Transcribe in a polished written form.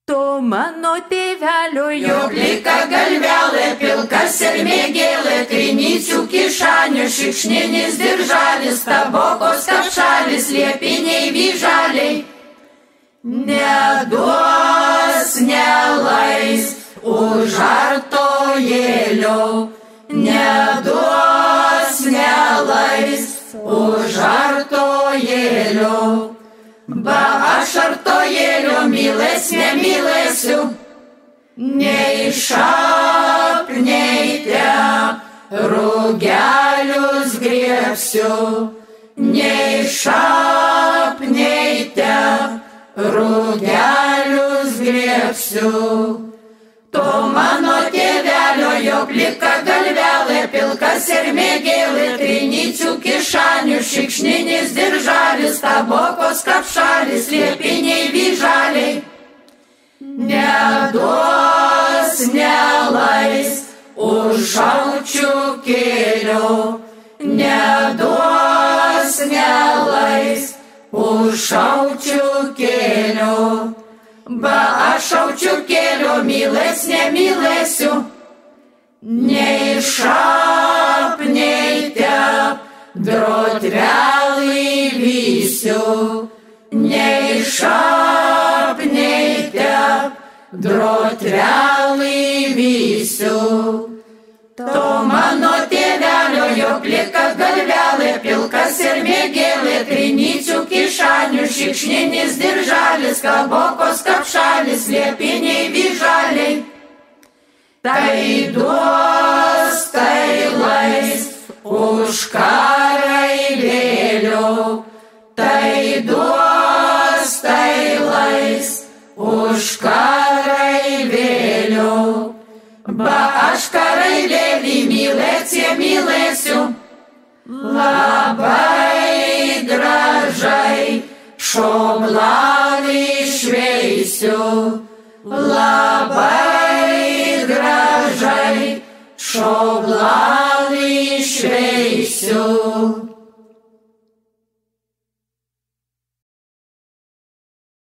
Tu mano tėvelio Jo plika galvelė, pilkas ir mėgėlė, trinyčių kišanių, šikšninis diržalis, tabokos kapšalis, liepiniai vyžaliai. Neduos nelais už artojėlio, neduos nelais už artojėlio. Ba aš artojėlio mylės nemylėsiu, nei šap, nei tep, rugelius griebsiu, nei šap, nei tep, rugelius griebsiu. To mano tėvelio, jo plika galvelė, pilkas ir mėgėlė, trinyčių kišanių, šikšninis diržalis, tabokos kapšalis, liepiniai vyžaliai. Neduos nelais už šaučiukėlio, neduos nelais už šaučiukėlio. Ba aš šaučiukėlio mylės nemylėsiu, nei šap, nei tep, drotvelį vysiu, nei šap, nei tep, drotvelį vysiu. To mano tėvelio, jo plika galvelė, pilkas ir mėgėlė, trinyčių kišanių, šikšninis diržalis, kabokos kapšalis, liepiniai vyžaliai. Tai duos, tai lais už karailėlio, tai duos, tai lais už karailėlio. Ba aš karailėlį mylėsiu, labai gražai šoblalį šveisiu, labai gražai šoblalį.